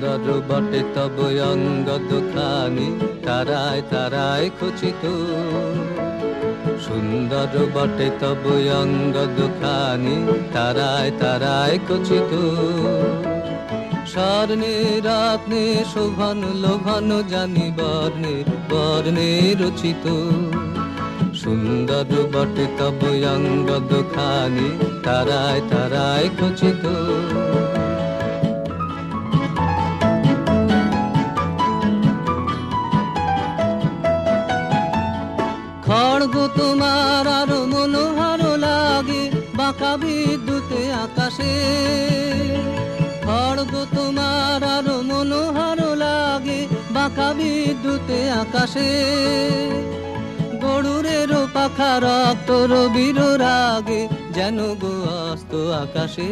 সুন্দর বটে তব অঙ্গ দুখানি তারায় তারায় খচিত। সুন্দর বটে তব অঙ্গ দুখানি তারায় তারায় খচিত। স্বর্ণে রত্নে শোভন লোভন জানি বর্ণে বর্ণে রচিত। সুন্দর বটে তব অঙ্গ দুখানি তারায় তারায় খচিত। খড়গ তোমার আরো মনোহর লাগে বাঁকা বিদ্যুতে আকাশে। খড়গ তোমার আরো মনোহর লাগে বাঁকা বিদ্যুতে আকাশে। গরুরেরও পাখা রক্ত রবির রাগে যেন গো অস্ত আকাশে।